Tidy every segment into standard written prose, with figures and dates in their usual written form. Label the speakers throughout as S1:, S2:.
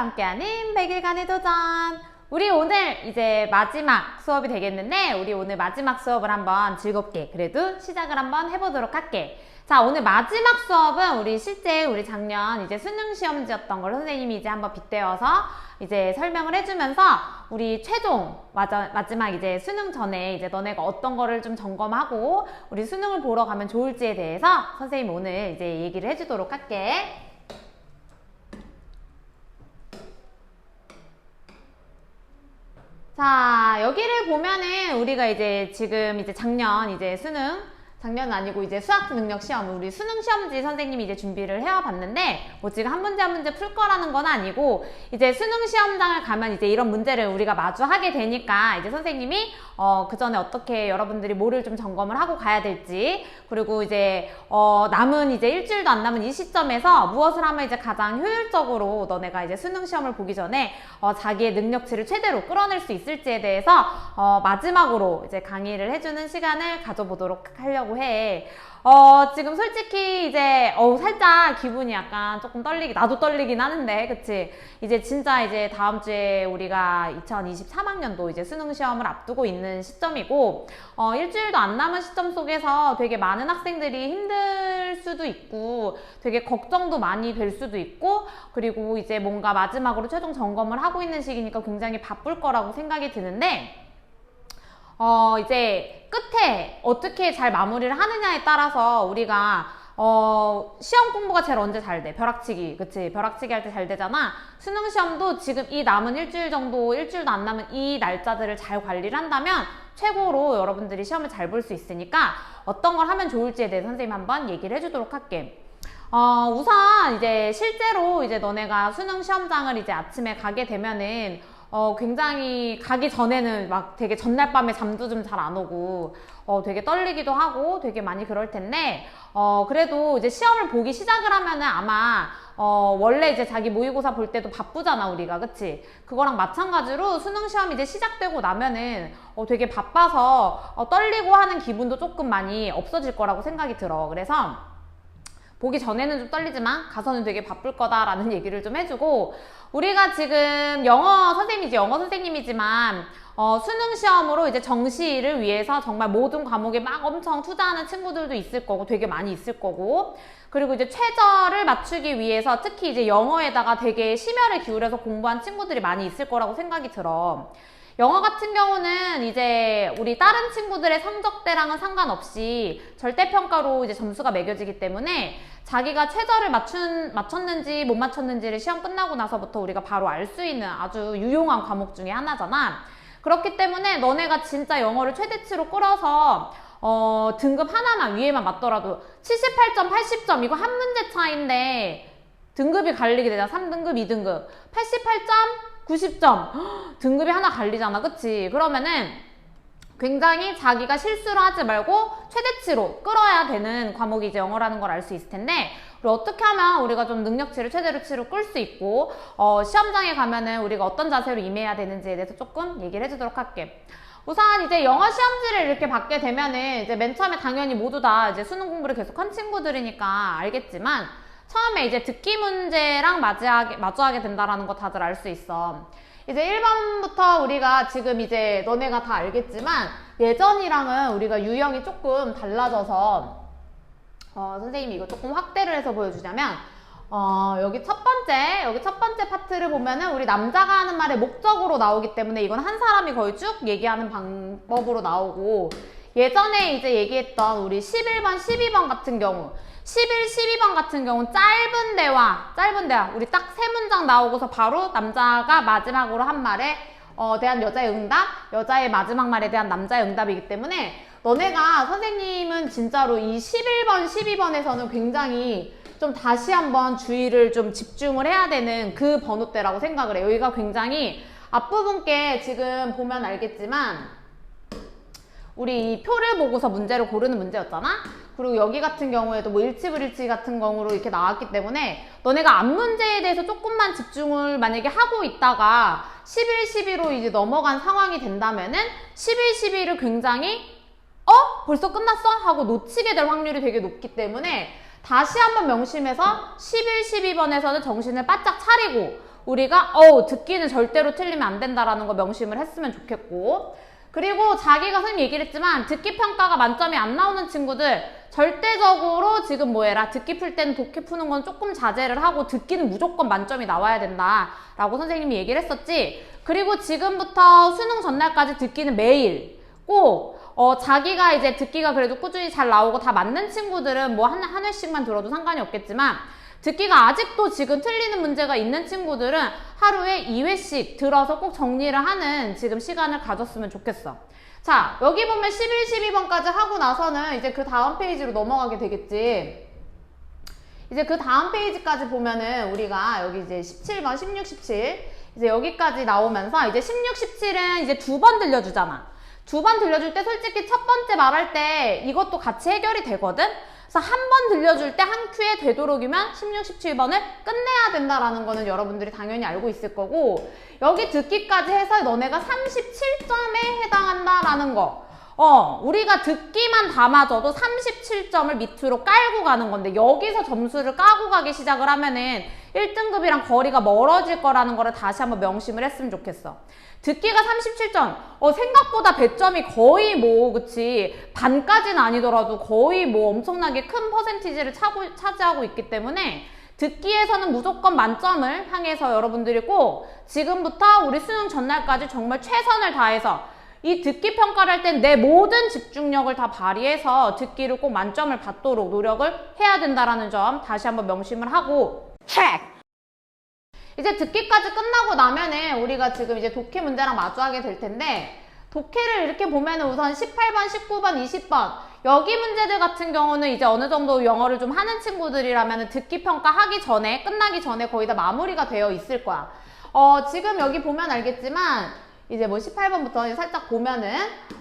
S1: 함께하는 100일간의 도전. 우리 오늘 이제 마지막 수업이 되겠는데 우리 오늘 마지막 수업을 한번 즐겁게 그래도 시작을 한번 해보도록 할게. 자, 오늘 마지막 수업은 우리 실제 우리 작년 이제 수능 시험지였던 걸 선생님이 이제 한번 빗대어서 이제 설명을 해주면서 우리 최종 마지막 이제 수능 전에 이제 너네가 어떤 거를 좀 점검하고 우리 수능을 보러 가면 좋을지에 대해서 선생님 오늘 이제 얘기를 해주도록 할게. 자, 여기를 보면은 우리가 이제 지금 이제 작년은 아니고 이제 수학 능력 시험, 우리 수능 시험지 선생님이 이제 준비를 해와봤는데 뭐 지금 한 문제 풀 거라는 건 아니고 이제 수능 시험장을 가면 이제 이런 문제를 우리가 마주하게 되니까 이제 선생님이 그 전에 어떻게 여러분들이 뭐를 좀 점검을 하고 가야 될지, 그리고 이제 남은 이제 일주일도 안 남은 이 시점에서 무엇을 하면 이제 가장 효율적으로 너네가 이제 수능 시험을 보기 전에 자기의 능력치를 최대로 끌어낼 수 있을지에 대해서 마지막으로 이제 강의를 해주는 시간을 가져보도록 하려고 해. 지금 솔직히 이제 살짝 기분이 약간 조금 나도 떨리긴 하는데, 그치? 이제 진짜 이제 다음 주에 우리가 2023학년도 이제 수능 시험을 앞두고 있는 시점이고, 일주일도 안 남은 시점 속에서 되게 많은 학생들이 힘들 수도 있고, 되게 걱정도 많이 될 수도 있고, 그리고 이제 뭔가 마지막으로 최종 점검을 하고 있는 시기니까 굉장히 바쁠 거라고 생각이 드는데, 이제 끝에 어떻게 잘 마무리를 하느냐에 따라서 우리가 시험 공부가 제일 언제 잘 돼? 벼락치기, 그치? 벼락치기 할 때 잘 되잖아. 수능 시험도 지금 이 남은 일주일도 안 남은 이 날짜들을 잘 관리를 한다면 최고로 여러분들이 시험을 잘 볼 수 있으니까 어떤 걸 하면 좋을지에 대해 선생님 한번 얘기를 해주도록 할게. 우선 이제 실제로 이제 너네가 수능 시험장을 이제 아침에 가게 되면은 굉장히 가기 전에는 막 되게 전날 밤에 잠도 좀 잘 안 오고 되게 떨리기도 하고 되게 많이 그럴 텐데, 그래도 이제 시험을 보기 시작을 하면은 아마 원래 이제 자기 모의고사 볼 때도 바쁘잖아 우리가, 그치? 그거랑 마찬가지로 수능 시험이 이제 시작되고 나면은 되게 바빠서 떨리고 하는 기분도 조금 많이 없어질 거라고 생각이 들어. 그래서 보기 전에는 좀 떨리지만 가서는 되게 바쁠 거다라는 얘기를 좀 해주고, 우리가 지금 영어 선생님이지만 수능 시험으로 이제 정시를 위해서 정말 모든 과목에 막 엄청 투자하는 친구들도 있을 거고 되게 많이 있을 거고, 그리고 이제 최저를 맞추기 위해서 특히 이제 영어에다가 되게 심혈을 기울여서 공부한 친구들이 많이 있을 거라고 생각이 들어. 영어 같은 경우는 이제 우리 다른 친구들의 성적대랑은 상관없이 절대평가로 이제 점수가 매겨지기 때문에 자기가 최저를 맞췄는지 못 맞췄는지를 시험 끝나고 나서부터 우리가 바로 알 수 있는 아주 유용한 과목 중에 하나잖아. 그렇기 때문에 너네가 진짜 영어를 최대치로 끌어서 등급 하나만 위에만 맞더라도 78점, 80점 이거 한 문제 차인데 등급이 갈리게 되잖아. 3등급, 2등급 88점, 90점 등급이 하나 갈리잖아, 그치? 그러면은 굉장히 자기가 실수를 하지 말고 최대치로 끌어야 되는 과목이 이제 영어라는 걸 알 수 있을 텐데, 그리고 어떻게 하면 우리가 좀 능력치를 최대치로 끌 수 있고 시험장에 가면은 우리가 어떤 자세로 임해야 되는지에 대해서 조금 얘기를 해주도록 할게. 우선 이제 영어 시험지를 이렇게 받게 되면은 이제 맨 처음에 당연히 모두 다 이제 수능 공부를 계속한 친구들이니까 알겠지만, 처음에 이제 듣기 문제랑 마주하게 된다라는 거 다들 알 수 있어. 이제 1번부터 우리가 지금 이제 너네가 다 알겠지만 예전이랑은 우리가 유형이 조금 달라져서 선생님이 이거 조금 확대를 해서 보여주자면 여기 첫 번째 파트를 보면은 우리 남자가 하는 말의 목적으로 나오기 때문에 이건 한 사람이 거의 쭉 얘기하는 방법으로 나오고, 예전에 이제 얘기했던 우리 11번, 12번 같은 경우 11, 12번 같은 경우는 짧은 대화 우리 딱 세 문장 나오고서 바로 남자가 마지막으로 한 말에 대한 여자의 응답, 여자의 마지막 말에 대한 남자의 응답이기 때문에 너네가 선생님은 진짜로 이 11번, 12번에서는 굉장히 좀 다시 한번 주의를 좀 집중을 해야 되는 그 번호대라고 생각을 해. 여기가 굉장히 앞부분께 지금 보면 알겠지만 우리 이 표를 보고서 문제를 고르는 문제였잖아? 그리고 여기 같은 경우에도 뭐 일치불일치 같은 경우로 이렇게 나왔기 때문에 너네가 앞 문제에 대해서 조금만 집중을 만약에 하고 있다가 11, 12로 이제 넘어간 상황이 된다면은 11, 12를 굉장히 벌써 끝났어? 하고 놓치게 될 확률이 되게 높기 때문에 다시 한번 명심해서 11, 12번에서는 정신을 바짝 차리고 우리가 듣기는 절대로 틀리면 안 된다라는 거 명심을 했으면 좋겠고, 그리고 자기가 선생님 얘기를 했지만 듣기 평가가 만점이 안 나오는 친구들 절대적으로 지금 뭐해라, 듣기 풀 때는 독해 푸는 건 조금 자제를 하고 듣기는 무조건 만점이 나와야 된다라고 선생님이 얘기를 했었지. 그리고 지금부터 수능 전날까지 듣기는 매일 꼭 자기가 이제 듣기가 그래도 꾸준히 잘 나오고 다 맞는 친구들은 뭐 한 회씩만 들어도 상관이 없겠지만, 듣기가 아직도 지금 틀리는 문제가 있는 친구들은 하루에 2회씩 들어서 꼭 정리를 하는 지금 시간을 가졌으면 좋겠어. 자, 여기 보면 11, 12번까지 하고 나서는 이제 그 다음 페이지로 넘어가게 되겠지. 이제 그 다음 페이지까지 보면은 우리가 여기 이제 17번, 16, 17 이제 여기까지 나오면서 이제 16, 17은 이제 2번 들려주잖아. 2번 들려줄 때 솔직히 첫 번째 말할 때 이것도 같이 해결이 되거든? 그래서 한 번 들려줄 때 한 큐에 되도록이면 16, 17번을 끝내야 된다라는 거는 여러분들이 당연히 알고 있을 거고, 여기 듣기까지 해서 너네가 37점에 해당한다라는 거. 우리가 듣기만 다 맞아도 37점을 밑으로 깔고 가는 건데, 여기서 점수를 까고 가기 시작을 하면은 1등급이랑 거리가 멀어질 거라는 거를 다시 한번 명심을 했으면 좋겠어. 듣기가 37점, 생각보다 배점이 거의 뭐, 그치, 반까지는 아니더라도 거의 뭐 엄청나게 큰 퍼센티지를 차지하고 있기 때문에 듣기에서는 무조건 만점을 향해서 여러분들이 꼭 지금부터 우리 수능 전날까지 정말 최선을 다해서 이 듣기 평가를 할 땐 내 모든 집중력을 다 발휘해서 듣기를 꼭 만점을 받도록 노력을 해야 된다라는 점 다시 한번 명심을 하고, 체크! 이제 듣기까지 끝나고 나면은 우리가 지금 이제 독해 문제랑 마주하게 될 텐데, 독해를 이렇게 보면은 우선 18번, 19번, 20번 여기 문제들 같은 경우는 이제 어느 정도 영어를 좀 하는 친구들이라면은 듣기 평가 하기 전에, 끝나기 전에 거의 다 마무리가 되어 있을 거야. 지금 여기 보면 알겠지만 이제 뭐 18번부터 살짝 보면은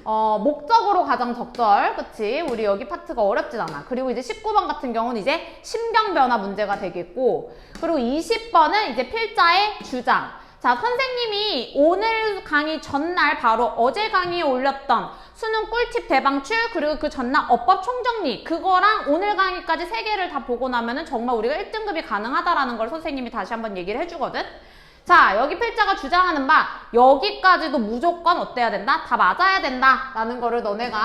S1: 목적으로 가장 적절, 그치? 우리 여기 파트가 어렵진 않아. 그리고 이제 19번 같은 경우는 이제 심경 변화 문제가 되겠고, 그리고 20번은 이제 필자의 주장. 자, 선생님이 오늘 강의 전날 바로 어제 강의에 올렸던 수능 꿀팁 대방출, 그리고 그 전날 어법 총정리, 그거랑 오늘 강의까지 3개를 다 보고 나면은 정말 우리가 1등급이 가능하다라는 걸 선생님이 다시 한번 얘기를 해주거든. 자, 여기 필자가 주장하는 바 여기까지도 무조건 어때야 된다? 다 맞아야 된다 라는 거를 너네가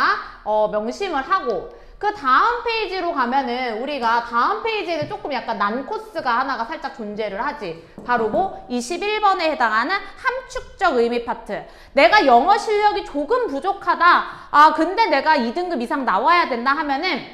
S1: 명심을 하고, 그 다음 페이지로 가면은 우리가 다음 페이지에는 조금 약간 난코스가 하나가 살짝 존재를 하지. 바로 뭐 21번에 해당하는 함축적 의미 파트. 내가 영어 실력이 조금 부족하다, 근데 내가 2등급 이상 나와야 된다 하면은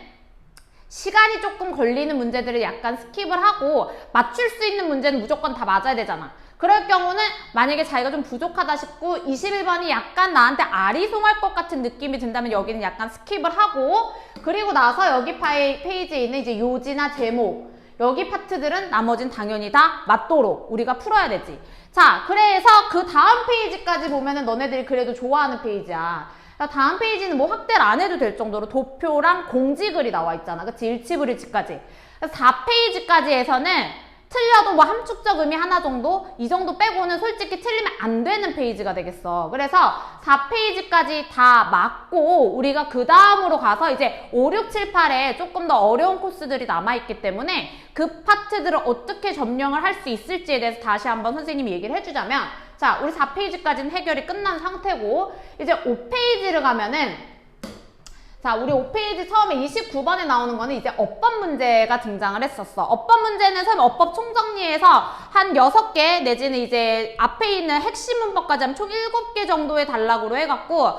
S1: 시간이 조금 걸리는 문제들을 약간 스킵을 하고 맞출 수 있는 문제는 무조건 다 맞아야 되잖아. 그럴 경우는 만약에 자기가 좀 부족하다 싶고 21번이 약간 나한테 아리송할 것 같은 느낌이 든다면 여기는 약간 스킵을 하고, 그리고 나서 여기 페이지에 있는 이제 요지나 제목, 여기 파트들은 나머진 당연히 다 맞도록 우리가 풀어야 되지. 자, 그래서 그 다음 페이지까지 보면은 너네들이 그래도 좋아하는 페이지야. 다음 페이지는 뭐 확대를 안 해도 될 정도로 도표랑 공지글이 나와 있잖아. 그치? 일치불일치까지. 4페이지까지에서는 틀려도 뭐 함축적 의미 하나 정도? 이 정도 빼고는 솔직히 틀리면 안 되는 페이지가 되겠어. 그래서 4페이지까지 다 맞고 우리가 그 다음으로 가서 이제 5, 6, 7, 8에 조금 더 어려운 코스들이 남아있기 때문에 그 파트들을 어떻게 점령을 할 수 있을지에 대해서 다시 한번 선생님이 얘기를 해주자면, 자, 우리 4페이지까지는 해결이 끝난 상태고 이제 5페이지를 가면은, 자, 우리 5페이지 처음에 29번에 나오는 거는 이제 어법 문제가 등장을 했었어. 어법 문제는 선생님 어법 총정리해서 한 6개 내지는 이제 앞에 있는 핵심 문법까지 하면 총 7개 정도의 단락으로 해갖고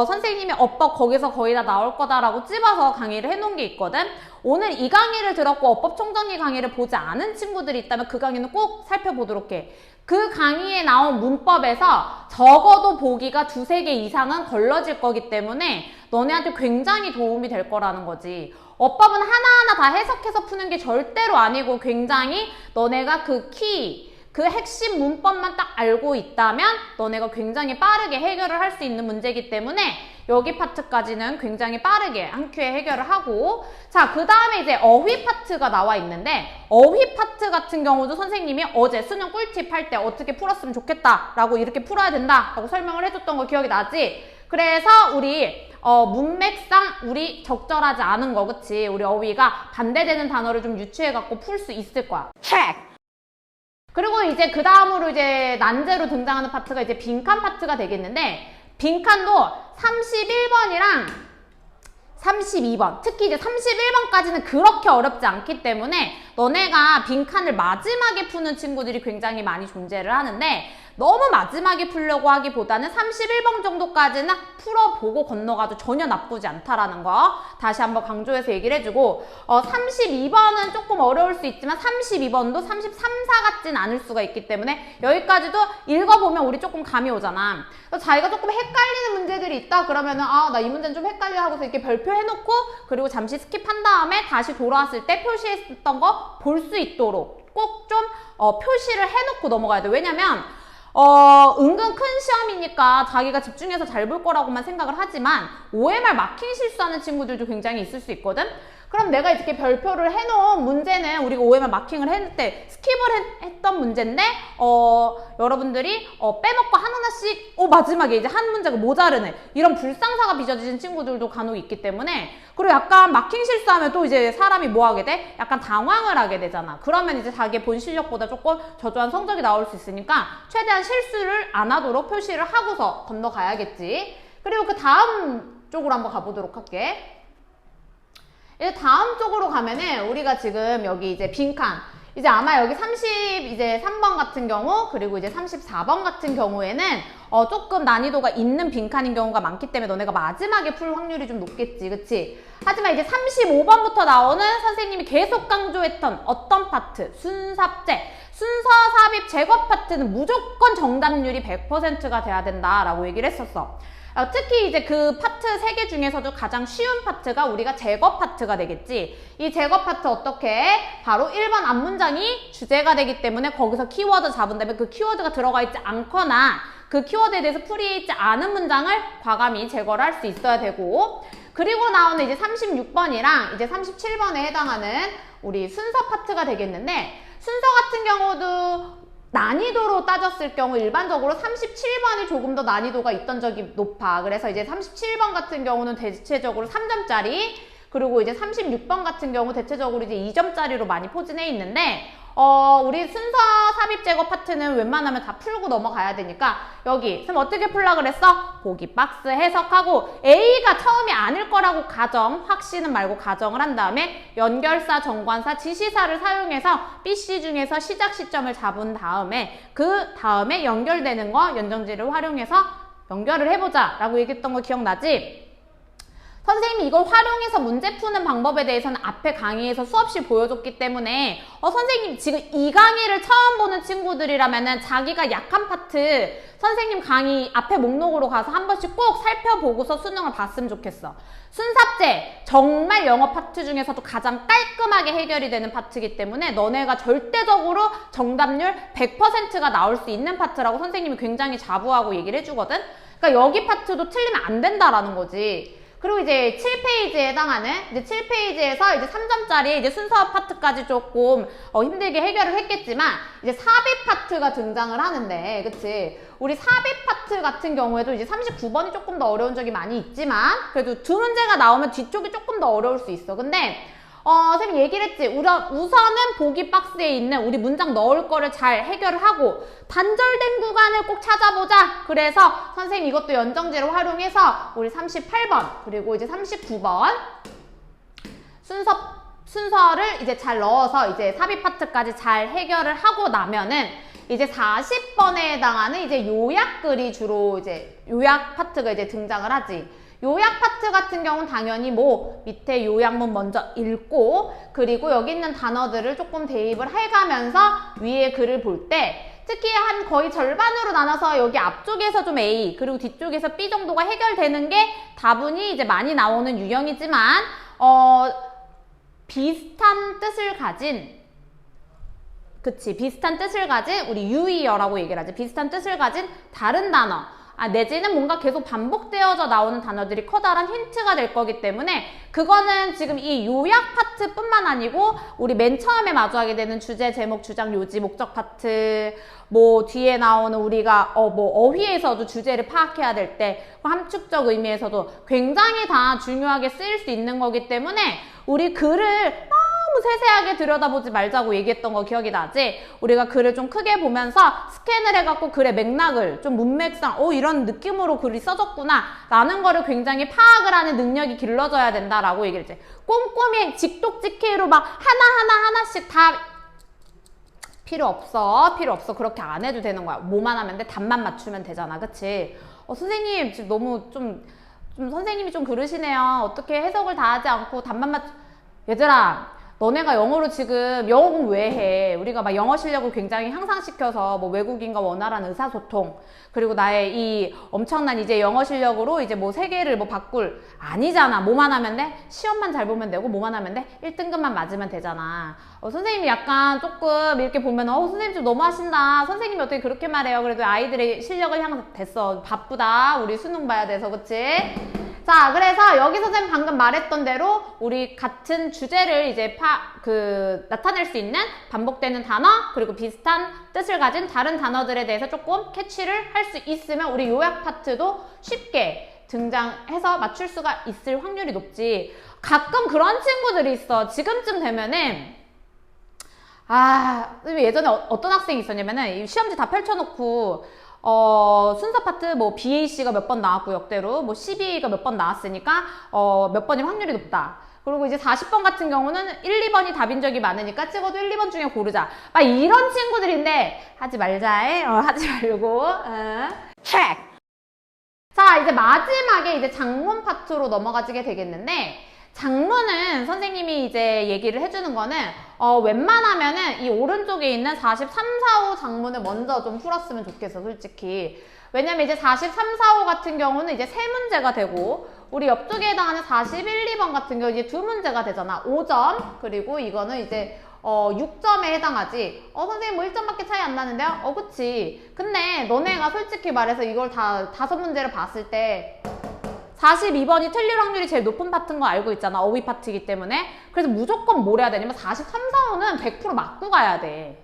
S1: 선생님이 어법 거기서 거의 다 나올 거다라고 찝어서 강의를 해놓은 게 있거든. 오늘 이 강의를 들었고 어법 총정리 강의를 보지 않은 친구들이 있다면 그 강의는 꼭 살펴보도록 해. 그 강의에 나온 문법에서 적어도 보기가 2, 3개 이상은 걸러질 거기 때문에 너네한테 굉장히 도움이 될 거라는 거지. 어법은 하나하나 다 해석해서 푸는 게 절대로 아니고 굉장히 너네가 그 핵심 문법만 딱 알고 있다면 너네가 굉장히 빠르게 해결을 할 수 있는 문제이기 때문에 여기 파트까지는 굉장히 빠르게 한 큐에 해결을 하고, 자, 그 다음에 이제 어휘 파트가 나와 있는데, 어휘 파트 같은 경우도 선생님이 어제 수능 꿀팁 할 때 어떻게 풀었으면 좋겠다 라고 이렇게 풀어야 된다 라고 설명을 해줬던 거 기억이 나지? 그래서 우리 문맥상 우리 적절하지 않은 거, 그치? 우리 어휘가 반대되는 단어를 좀 유추해갖고 풀 수 있을 거야. 체크! 그리고 이제 그 다음으로 이제 난제로 등장하는 파트가 이제 빈칸 파트가 되겠는데, 빈칸도 31번이랑 32번, 특히 이제 31번까지는 그렇게 어렵지 않기 때문에 너네가 빈칸을 마지막에 푸는 친구들이 굉장히 많이 존재를 하는데, 너무 마지막에 풀려고 하기보다는 31번 정도까지는 풀어보고 건너가도 전혀 나쁘지 않다라는 거 다시 한번 강조해서 얘기를 해주고, 32번은 조금 어려울 수 있지만 32번도 33, 4 같진 않을 수가 있기 때문에 여기까지도 읽어보면 우리 조금 감이 오잖아. 그래서 자기가 조금 헷갈리는 문제들이 있다 그러면은 나 이 문제는 좀 헷갈려 하고서 이렇게 별표 해놓고, 그리고 잠시 스킵한 다음에 다시 돌아왔을 때 표시했던 거 볼 수 있도록 꼭 좀 표시를 해놓고 넘어가야 돼. 왜냐면 은근 큰 시험이니까 자기가 집중해서 잘 볼 거라고만 생각을 하지만 OMR 마킹 실수하는 친구들도 굉장히 있을 수 있거든? 그럼 내가 이렇게 별표를 해놓은 문제는 우리가 OMR 마킹을 했을 때 스킵을 했던 문제인데 여러분들이 빼먹고 하나하나씩 마지막에 이제 한 문제가 모자르네, 이런 불상사가 빚어지는 친구들도 간혹 있기 때문에, 그리고 약간 마킹 실수하면 또 이제 사람이 뭐 하게 돼? 약간 당황을 하게 되잖아. 그러면 이제 자기의 본 실력보다 조금 저조한 성적이 나올 수 있으니까 최대한 실수를 안 하도록 표시를 하고서 건너가야겠지. 그리고 그 다음 쪽으로 한번 가보도록 할게. 이제 다음 쪽으로 가면은 우리가 지금 여기 이제 빈칸, 이제 아마 여기 33번 같은 경우, 그리고 이제 34번 같은 경우에는 조금 난이도가 있는 빈칸인 경우가 많기 때문에 너네가 마지막에 풀 확률이 좀 높겠지, 그치? 하지만 이제 35번부터 나오는 선생님이 계속 강조했던 어떤 파트? 순삽제, 순서 삽입 제거 파트는 무조건 정답률이 100%가 돼야 된다라고 얘기를 했었어. 특히 이제 그 파트 3개 중에서도 가장 쉬운 파트가 우리가 제거 파트가 되겠지. 이 제거 파트 어떻게 해? 바로 1번 앞문장이 주제가 되기 때문에 거기서 키워드 잡은 다음에 그 키워드가 들어가 있지 않거나 그 키워드에 대해서 풀이해 있지 않은 문장을 과감히 제거를 할 수 있어야 되고, 그리고 나오는 이제 36번이랑 이제 37번에 해당하는 우리 순서 파트가 되겠는데, 순서 같은 경우도 난이도로 따졌을 경우 일반적으로 37번이 조금 더 난이도가 있던 적이 높아. 그래서 이제 37번 같은 경우는 대체적으로 3점짜리, 그리고 이제 36번 같은 경우 대체적으로 이제 2점짜리로 많이 포진해 있는데, 우리 순서 삽입 제거 파트는 웬만하면 다 풀고 넘어가야 되니까 여기 그럼 어떻게 풀라 그랬어? 보기 박스 해석하고 A가 처음이 아닐 거라고 확신은 말고 가정을 한 다음에 연결사, 정관사, 지시사를 사용해서 BC 중에서 시작 시점을 잡은 다음에 그 다음에 연결되는 거 연정지를 활용해서 연결을 해보자 라고 얘기했던 거 기억나지? 선생님이 이걸 활용해서 문제 푸는 방법에 대해서는 앞에 강의에서 수없이 보여줬기 때문에 선생님 지금 이 강의를 처음 보는 친구들이라면은 자기가 약한 파트 선생님 강의 앞에 목록으로 가서 한 번씩 꼭 살펴보고서 수능을 봤으면 좋겠어. 순삽제 정말 영어 파트 중에서도 가장 깔끔하게 해결이 되는 파트이기 때문에 너네가 절대적으로 정답률 100%가 나올 수 있는 파트라고 선생님이 굉장히 자부하고 얘기를 해주거든. 그러니까 여기 파트도 틀리면 안 된다라는 거지. 그리고 이제 7페이지에 해당하는 이제 7페이지에서 이제 3점짜리 이제 순서 파트까지 조금 힘들게 해결을 했겠지만 이제 삽입 파트가 등장을 하는데, 그치? 우리 삽입 파트 같은 경우에도 이제 39번이 조금 더 어려운 적이 많이 있지만 그래도 두 문제가 나오면 뒤쪽이 조금 더 어려울 수 있어. 근데 선생님 얘기를 했지. 우선은 보기 박스에 있는 우리 문장 넣을 거를 잘 해결을 하고 단절된 구간을 꼭 찾아보자. 그래서 선생님 이것도 연정지를 활용해서 우리 38번 그리고 이제 39번 순서를 이제 잘 넣어서 이제 삽입 파트까지 잘 해결을 하고 나면은 이제 40번에 해당하는 이제 요약글이 주로 이제 요약 파트가 이제 등장을 하지. 요약 파트 같은 경우는 당연히 뭐 밑에 요약문 먼저 읽고 그리고 여기 있는 단어들을 조금 대입을 해가면서 위에 글을 볼 때 특히 한 거의 절반으로 나눠서 여기 앞쪽에서 좀 A 그리고 뒤쪽에서 B 정도가 해결되는 게 다분히 이제 많이 나오는 유형이지만 비슷한 뜻을 가진 비슷한 뜻을 가진 우리 유의어라고 얘기를 하지. 비슷한 뜻을 가진 다른 단어 내지는 뭔가 계속 반복되어져 나오는 단어들이 커다란 힌트가 될 거기 때문에 그거는 지금 이 요약 파트뿐만 아니고 우리 맨 처음에 마주하게 되는 주제, 제목, 주장, 요지, 목적 파트 뭐 뒤에 나오는 우리가 어휘에서도 주제를 파악해야 될 때 함축적 의미에서도 굉장히 다 중요하게 쓰일 수 있는 거기 때문에 우리 글을 너무 세세하게 들여다보지 말자고 얘기했던 거 기억이 나지? 우리가 글을 좀 크게 보면서 스캔을 해갖고 글의 맥락을 좀 문맥상 이런 느낌으로 글이 써졌구나 라는 거를 굉장히 파악을 하는 능력이 길러져야 된다라고 얘기를 했지. 꼼꼼히 직독직해로 막 하나씩 다 필요 없어. 그렇게 안 해도 되는 거야. 뭐만 하면 돼? 답만 맞추면 되잖아. 그치? 선생님 지금 너무 좀 선생님이 좀 그러시네요. 어떻게 해석을 다 하지 않고 답만 얘들아, 너네가 영어로 지금 영어 공부 왜 해? 우리가 막 영어 실력을 굉장히 향상시켜서 뭐 외국인과 원활한 의사소통, 그리고 나의 이 엄청난 이제 영어 실력으로 이제 뭐 세계를 뭐 바꿀, 아니잖아. 뭐만 하면 돼? 시험만 잘 보면 되고 뭐만 하면 돼? 1등급만 맞으면 되잖아. 선생님이 약간 조금 이렇게 보면 선생님 좀 너무 하신다. 선생님이 어떻게 그렇게 말해요? 그래도 아이들의 실력을 향상 됐어. 바쁘다. 우리 수능 봐야 돼서. 그치? 자, 그래서 여기 선생님 방금 말했던 대로 우리 같은 주제를 이제 나타낼 수 있는 반복되는 단어, 그리고 비슷한 뜻을 가진 다른 단어들에 대해서 조금 캐치를 할 수 있으면 우리 요약 파트도 쉽게 등장해서 맞출 수가 있을 확률이 높지. 가끔 그런 친구들이 있어. 지금쯤 되면은 예전에 어떤 학생이 있었냐면은 시험지 다 펼쳐놓고 순서 파트 뭐 BAC가 몇 번 나왔고 역대로 뭐 CBA가 몇 번 나왔으니까 몇 번이 확률이 높다. 그리고 이제 40번 같은 경우는 1, 2번이 답인 적이 많으니까 찍어도 1, 2번 중에 고르자. 막 이런 친구들인데 하지 말자. 하지 말고. 체크. 자, 이제 마지막에 이제 장문 파트로 넘어가게 되겠는데, 장문은 선생님이 이제 얘기를 해주는 거는 웬만하면은 이 오른쪽에 있는 43, 45 장문을 먼저 좀 풀었으면 좋겠어, 솔직히. 왜냐면 이제 43, 45 같은 경우는 이제 세 문제가 되고, 우리 옆쪽에 해당하는 41, 2번 같은 경우 이제 두 문제가 되잖아. 5점. 그리고 이거는 이제 6점에 해당하지. 선생님 뭐 1점밖에 차이 안 나는데요? 그치. 근데 너네가 솔직히 말해서 이걸 다 5문제를 봤을 때 42번이 틀릴 확률이 제일 높은 파트인 거 알고 있잖아. 어휘 파트이기 때문에. 그래서 무조건 뭘 해야 되냐면 43, 45는 100% 맞고 가야 돼.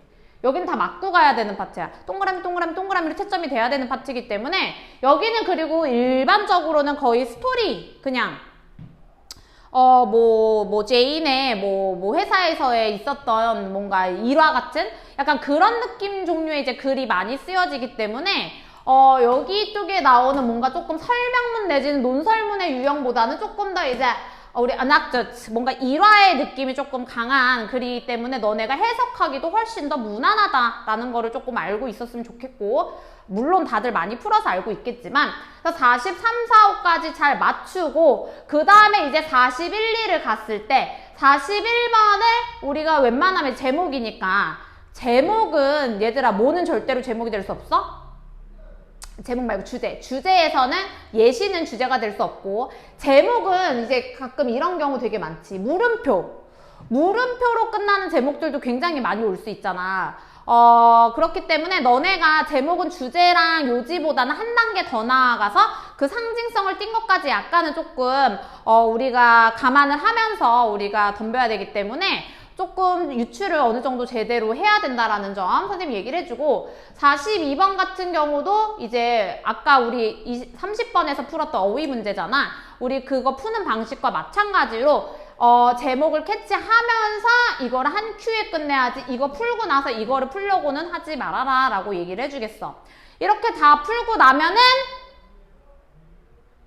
S1: 여기는 다 맞고 가야 되는 파트야. 동그라미로 채점이 돼야 되는 파트이기 때문에 여기는 그리고 일반적으로는 거의 스토리 그냥 제인의 뭐 회사에서의 있었던 뭔가 일화 같은 약간 그런 느낌 종류의 이제 글이 많이 쓰여지기 때문에 여기 쪽에 나오는 뭔가 조금 설명문 내지는 논설문의 유형보다는 조금 더 이제 우리 anecdote, 뭔가 일화의 느낌이 조금 강한 글이기 때문에 너네가 해석하기도 훨씬 더 무난하다라는 거를 조금 알고 있었으면 좋겠고, 물론 다들 많이 풀어서 알고 있겠지만 43, 4, 5까지 잘 맞추고 그 다음에 이제 41, 2를 갔을 때 41번을 우리가 웬만하면 제목이니까, 제목은 얘들아 뭐는 절대로 제목이 될 수 없어? 제목 말고 주제. 주제에서는 예시는 주제가 될 수 없고, 제목은 이제 가끔 이런 경우 되게 많지. 물음표. 물음표로 끝나는 제목들도 굉장히 많이 올 수 있잖아. 그렇기 때문에 너네가 제목은 주제랑 요지보다는 한 단계 더 나아가서 그 상징성을 띈 것까지 약간은 조금 우리가 감안을 하면서 우리가 덤벼야 되기 때문에 조금 유추를 어느 정도 제대로 해야 된다라는 점 선생님이 얘기를 해주고, 42번 같은 경우도 이제 아까 우리 30번에서 풀었던 어휘 문제잖아. 우리 그거 푸는 방식과 마찬가지로 제목을 캐치하면서 이거를 한 큐에 끝내야지, 이거 풀고 나서 이거를 풀려고는 하지 말아라 라고 얘기를 해주겠어. 이렇게 다 풀고 나면은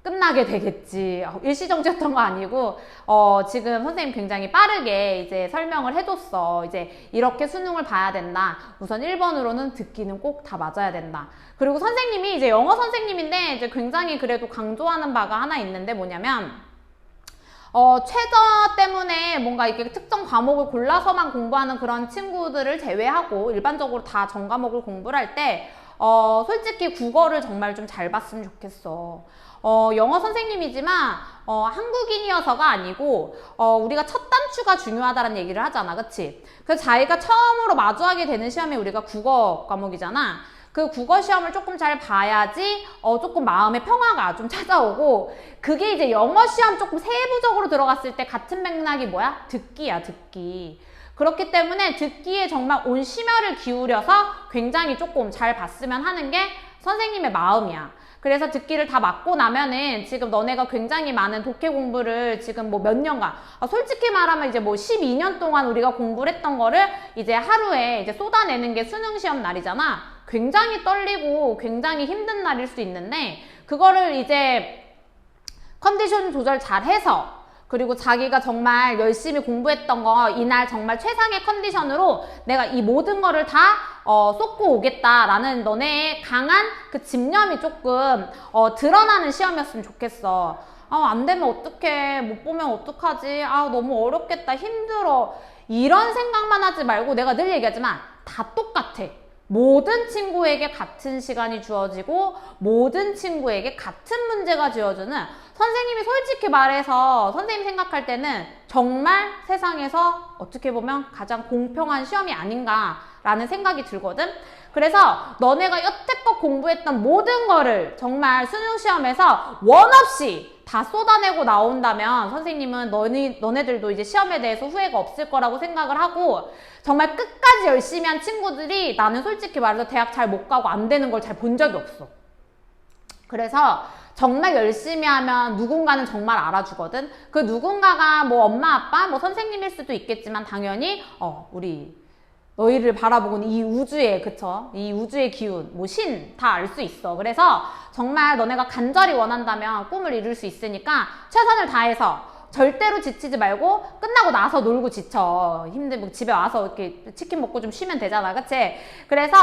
S1: 끝나게 되겠지. 일시정지였던 거 아니고 지금 선생님 굉장히 빠르게 이제 설명을 해줬어. 이제 이렇게 수능을 봐야 된다. 우선 1번으로는 듣기는 꼭 다 맞아야 된다. 그리고 선생님이 이제 영어 선생님인데 이제 굉장히 그래도 강조하는 바가 하나 있는데 뭐냐면 최저 때문에 뭔가 이렇게 특정 과목을 골라서만 공부하는 그런 친구들을 제외하고 일반적으로 다 전 과목을 공부를 할 때 솔직히 국어를 정말 좀 잘 봤으면 좋겠어. 영어 선생님이지만 한국인이어서가 아니고 우리가 첫 단추가 중요하다는 얘기를 하잖아. 그치? 그래서 자기가 처음으로 마주하게 되는 시험이 우리가 국어 과목이잖아. 그 국어 시험을 조금 잘 봐야지 조금 마음의 평화가 좀 찾아오고, 그게 이제 영어 시험 조금 세부적으로 들어갔을 때 같은 맥락이 뭐야? 듣기야, 듣기. 그렇기 때문에 듣기에 정말 온 심혈을 기울여서 굉장히 조금 잘 봤으면 하는 게 선생님의 마음이야. 그래서 듣기를 다 맞고 나면은 지금 너네가 굉장히 많은 독해 공부를 지금 뭐 몇 년간, 솔직히 말하면 이제 뭐 12년 동안 우리가 공부를 했던 거를 이제 하루에 이제 쏟아내는 게 수능 시험 날이잖아. 굉장히 떨리고 굉장히 힘든 날일 수 있는데, 그거를 이제 컨디션 조절 잘 해서, 그리고 자기가 정말 열심히 공부했던 거 이날 정말 최상의 컨디션으로 내가 이 모든 거를 다 쏟고 오겠다라는 너네의 강한 그 집념이 조금 드러나는 시험이었으면 좋겠어. 안 되면 어떡해, 못 보면 어떡하지, 너무 어렵겠다, 힘들어, 이런 생각만 하지 말고, 내가 늘 얘기하지만 다 똑같아. 모든 친구에게 같은 시간이 주어지고 모든 친구에게 같은 문제가 주어지는, 선생님이 솔직히 말해서 선생님 생각할 때는 정말 세상에서 어떻게 보면 가장 공평한 시험이 아닌가라는 생각이 들거든. 그래서 너네가 여태껏 공부했던 모든 거를 정말 수능 시험에서 원 없이 다 쏟아내고 나온다면 선생님은 너네들도 이제 시험에 대해서 후회가 없을 거라고 생각을 하고, 정말 끝까지 열심히 한 친구들이 나는 솔직히 말해서 대학 잘 못 가고 안 되는 걸 잘 본 적이 없어. 그래서 정말 열심히 하면 누군가는 정말 알아주거든. 그 누군가가 뭐 엄마, 아빠, 뭐 선생님일 수도 있겠지만 당연히 우리 너희를 바라보고는 이 우주의, 그쵸? 이 우주의 기운, 뭐 신 다 알 수 있어. 그래서 정말 너네가 간절히 원한다면 꿈을 이룰 수 있으니까 최선을 다해서 절대로 지치지 말고, 끝나고 나서 놀고 지쳐. 힘들면 집에 와서 이렇게 치킨 먹고 좀 쉬면 되잖아. 그치? 그래서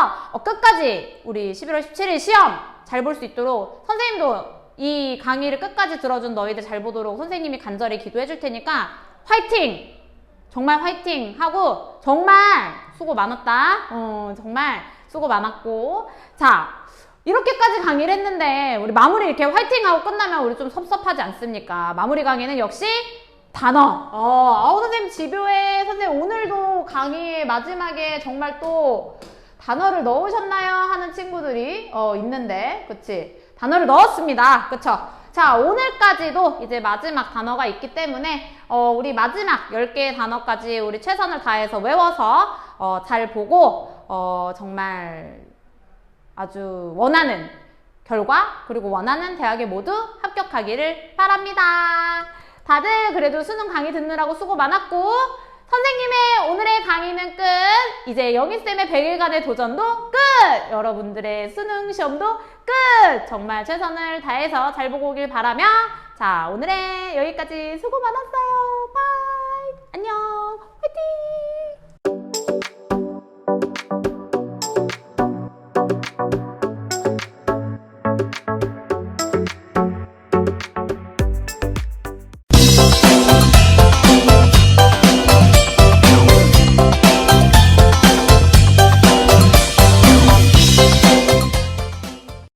S1: 끝까지 우리 11월 17일 시험 잘 볼 수 있도록, 선생님도 이 강의를 끝까지 들어준 너희들 잘 보도록 선생님이 간절히 기도해 줄 테니까 화이팅! 정말 화이팅 하고, 정말 수고 많았다. 정말 수고 많았고. 자, 이렇게까지 강의를 했는데 우리 마무리 이렇게 화이팅하고 끝나면 우리 좀 섭섭하지 않습니까? 마무리 강의는 역시 단어. 선생님 집요해. 선생님 오늘도 강의 마지막에 정말 또 단어를 넣으셨나요? 하는 친구들이 있는데, 그치? 단어를 넣었습니다. 그쵸? 자, 오늘까지도 이제 마지막 단어가 있기 때문에 우리 마지막 10개의 단어까지 우리 최선을 다해서 외워서 잘 보고 정말 아주 원하는 결과, 그리고 원하는 대학에 모두 합격하기를 바랍니다. 다들 그래도 수능 강의 듣느라고 수고 많았고, 선생님의 오늘의 강의는 끝! 이제 영희쌤의 100일간의 도전도 끝! 여러분들의 수능 시험도 끝! 정말 최선을 다해서 잘 보고 오길 바라며, 자, 오늘의 여기까지 수고 많았어요. 바이! 안녕!